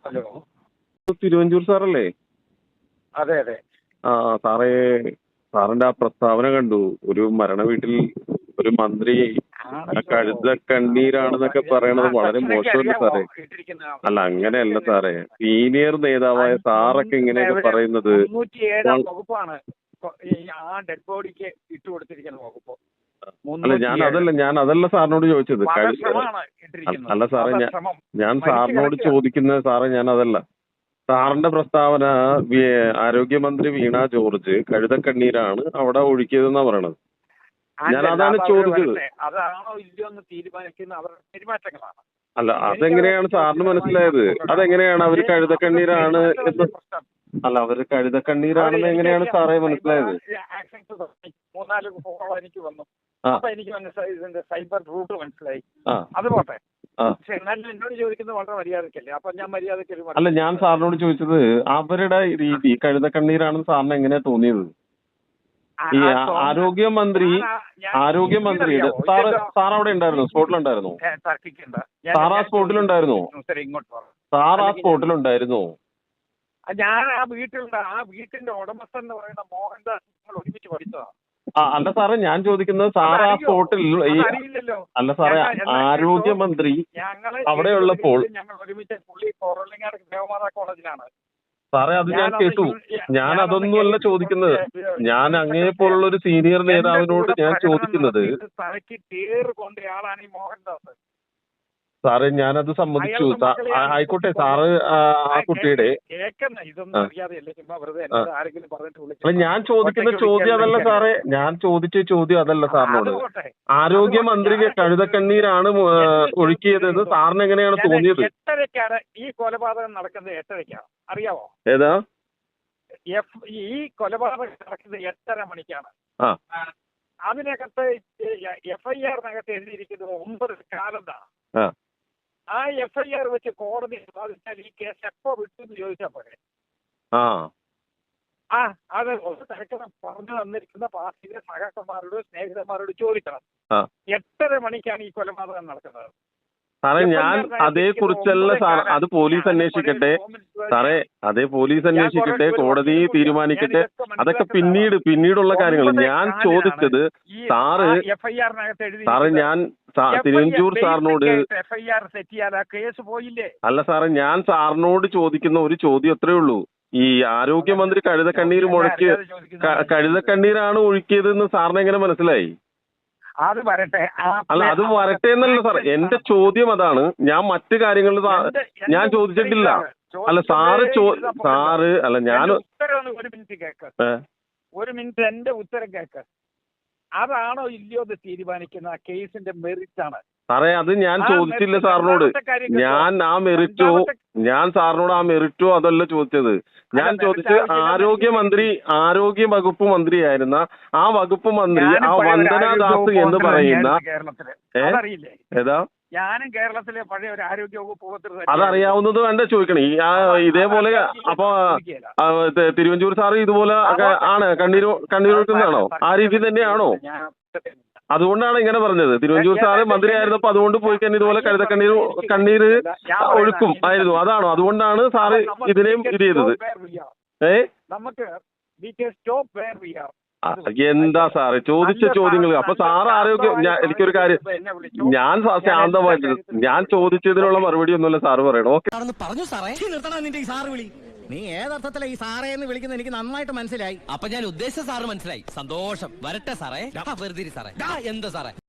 Hello. Thiruvanchoor സാറല്ലേ? അതെ അതെ. ആ സാറേ, സാറിന്റെ ആ പ്രസ്താവന കണ്ടു. ഒരു മരണ വീട്ടിൽ ഒരു മന്ത്രി കഴുത കണ്ണീരാണെന്നൊക്കെ പറയണത് വളരെ മോശമല്ല സാറേ. അല്ല, അങ്ങനെയല്ല സാറേ. സീനിയർ നേതാവായ സാറൊക്കെ ഇങ്ങനെയൊക്കെ പറയുന്നത്. 97-ാം വകുപ്പാണ് ആ ഡെഡ് ബോഡിക്ക് ഇട്ടുകൊടുത്തിരിക്കുന്ന വകുപ്പ്. അല്ല, ഞാൻ അതല്ല സാറിനോട് ചോദിച്ചത്. അല്ല സാറേ, ഞാൻ സാറിനോട് ചോദിക്കുന്നത് സാറേ, ഞാൻ അതല്ല. സാറിന്റെ പ്രസ്താവന ആരോഗ്യമന്ത്രി വീണ ജോർജ് കഴുതക്കണ്ണീരാണ് അവിടെ ഒഴുക്കിയതെന്നാ പറയണത്. ഞാൻ അതാണ് ചോദിച്ചത്. അതാണോ ഇല്ലയോ എന്ന് തീരുമാനിക്കുന്ന അവരുടെ പെരുമാറ്റങ്ങളാണ്. അല്ല, അതെങ്ങനെയാണ് സാറിന് മനസ്സിലായത്? അതെങ്ങനെയാണ് അവര് കഴുതക്കണ്ണീരാണ് എന്ന്? അല്ല, അവര് കഴുതക്കണ്ണീരാണെന്ന് എങ്ങനെയാണ് സാറേ മനസ്സിലായത്? 3-4 ഫോളോ എനിക്ക് വന്നു. അപ്പൊ എനിക്ക് മനസ്സിലായി, ഇതിന്റെ സൈബർ റൂട്ട് മനസ്സിലായി. അത് പോട്ടെ. പക്ഷെ എന്നാലും എന്നോട് ചോദിക്കുന്നത് വളരെ മര്യാദക്കല്ലേ. അപ്പൊ ഞാൻ മര്യാദക്ക്. അല്ല, ഞാൻ സാറിനോട് ചോദിച്ചത് അവരുടെ രീതി കഴുതക്കണ്ണീരാണെന്ന് സാറിന് എങ്ങനെയാ തോന്നിയത്? ഈ ആരോഗ്യമന്ത്രിയുടെ സാർ അവിടെ ഉണ്ടായിരുന്നു, സ്പോട്ടിലുണ്ടായിരുന്നു? സാർ ആ സ്പോട്ടിലുണ്ടായിരുന്നു? സാർ ആ സ്പോട്ടിലുണ്ടായിരുന്നു? ഞാൻ ആ വീട്ടിലുണ്ട്. ആ വീട്ടിന്റെ ഉടമസ്ഥൻ എന്ന് പറയുന്ന മോഹൻദാസ് ഒരുമിച്ച് പഠിച്ചതാണ്. അല്ല സാറേ, ഞാൻ ചോദിക്കുന്നത് സാർ ആ സ്പോട്ടിൽ അല്ല സാറേ, ആരോഗ്യമന്ത്രി അവിടെ ഉള്ളപ്പോൾ ഞങ്ങൾ ഒരുമിച്ച് പുള്ളി കൊറലങ്ങാട് ദേവമാതാ കോളേജിലാണ് സാറേ. അത് ഞാൻ കേട്ടു. ഞാൻ അതൊന്നുമല്ല ചോദിക്കുന്നത്. ഞാൻ അങ്ങേ പോലുള്ള ഒരു സീനിയർ നേതാവിനോട് ഞാൻ ചോദിക്കുന്നത്. തലയ്ക്ക് ടേറ് കൊണ്ടയാളാണ് ഈ മോഹൻദാസ്. സാറേ, ഞാനത് സമ്മതിച്ചു. ആയിക്കോട്ടെ സാറ് ആ കുട്ടിയുടെ. അല്ല, ഞാൻ ചോദിക്കുന്ന ചോദ്യം അതല്ല സാറേ. ഞാൻ ചോദിച്ച ചോദ്യം അതല്ല സാറിനോട്. ആരോഗ്യമന്ത്രി കഴുതക്കണ്ണീരാണ് ഒഴുക്കിയതെന്ന് സാറിന് എങ്ങനെയാണ് തോന്നിയത്? 8:30-ക്കാണ് ഈ കൊലപാതകം നടക്കുന്നത്. 8:30-ക്കാണ്, അറിയാവോ? ഏതാ? ഈ കൊലപാതകം നടക്കുന്നത് 8:30 മണിക്കാണ്. അതിനകത്ത് FIR-നകത്ത് എഴുതിയിരിക്കുന്നത് 9 കാലത്താണ്. ആ FIR വെച്ച് കോടതി സാധിച്ചാൽ ഈ കേസ് എപ്പോ വിട്ടെന്ന് ചോദിച്ചാൽ പോലെ. അത് ഒരു തിരക്കണം പറഞ്ഞു തന്നിരിക്കുന്ന പാർട്ടിയിലെ സഹാക്കന്മാരോട് സ്നേഹിതന്മാരോട് ചോദിക്കണം. 8:30 മണിക്കാണ് ഈ കൊലപാതകം നടക്കുന്നത്. സാറേ, ഞാൻ അതേക്കുറിച്ചല്ല സാർ. അത് പോലീസ് അന്വേഷിക്കട്ടെ സാറേ. അതേ പോലീസ് അന്വേഷിക്കട്ടെ, കോടതി തീരുമാനിക്കട്ടെ. അതൊക്കെ പിന്നീടുള്ള കാര്യങ്ങൾ. ഞാൻ ചോദിച്ചത് സാറ് ഞാൻ തിരുവഞ്ചൂർ സാറിനോട്. അല്ല സാറേ, ഞാൻ സാറിനോട് ചോദിക്കുന്ന ഒരു ചോദ്യം അത്രേ ഉള്ളൂ. ഈ ആരോഗ്യമന്ത്രി കഴുതക്കണ്ണീരാണ് ഒഴുക്കിയതെന്ന് സാറിന് എങ്ങനെ മനസ്സിലായി? അത് വരട്ടെ. അല്ല, അത് വരട്ടെ എന്നല്ല സാർ. എന്റെ ചോദ്യം അതാണ്. ഞാൻ മറ്റു കാര്യങ്ങളിൽ ഞാൻ ചോദിച്ചിട്ടില്ല. അല്ല സാറ് അല്ല ഞാൻ ഒരു മിനിറ്റ് എന്റെ ഉത്തരം കേക്ക്. അതാണോ ഇല്ലയോ എന്ന് തീരുമാനിക്കുന്ന കേസിന്റെ മെറിറ്റ് ആണ് സാറേ. അത് ഞാൻ ചോദിച്ചില്ല സാറിനോട്. ഞാൻ സാറിനോട് ആ മെറിറ്റോ അതല്ല ചോദിച്ചത്. ഞാൻ ചോദിച്ചത് ആരോഗ്യ വകുപ്പ് മന്ത്രിയായിരുന്ന ആ വകുപ്പ് മന്ത്രി ആ വന്ദനാദാസ് എന്ന് പറയുന്ന ഏതാ? ഞാനും കേരളത്തിലെ പഴയ ഒരു ആരോഗ്യ വകുപ്പ് മന്ത്രി. അതറിയാവുന്നത് വേണ്ട ചോദിക്കണേ. ഇതേപോലെ അപ്പൊ തിരുവഞ്ചൂർ സാറ് ഇതുപോലെ ആണ് കണ്ണീരൊഴുക്കുന്നതാണോ? ആ രീതി തന്നെയാണോ? അതുകൊണ്ടാണ് ഇങ്ങനെ പറഞ്ഞത്. തിരുവഞ്ചൂർ സാറ് മന്ത്രിയായിരുന്നപ്പോ അതുകൊണ്ട് പോയി കഴിഞ്ഞാൽ ഇതുപോലെ കണ്ണീര് ഒഴുക്കും ആയിരുന്നു. അതാണോ? അതുകൊണ്ടാണ് സാറ് ഇതിനെയും ഇത് ചെയ്തത്. എന്താ സാറേ ചോദിച്ച ചോദ്യങ്ങൾ? അപ്പൊ സാറ് എനിക്കൊരു കാര്യം, ഞാൻ ശാന്തമായിട്ട് ഞാൻ ചോദിച്ചതിനുള്ള മറുപടി ഒന്നുമല്ല സാറ് പറയണോ? പറഞ്ഞു സാറേ, നീ ഏതർത്ഥത്തിലാ ഈ സാറേ എന്ന് വിളിക്കുന്നത് എനിക്ക് നന്നായിട്ട് മനസ്സിലായി. അപ്പൊ ഞാൻ ഉദ്ദേശിച്ച സാറ് മനസ്സിലായി. സന്തോഷം. വരട്ടെ സാറേ. വെറുതെ സാറേ. എന്താ സാറേ?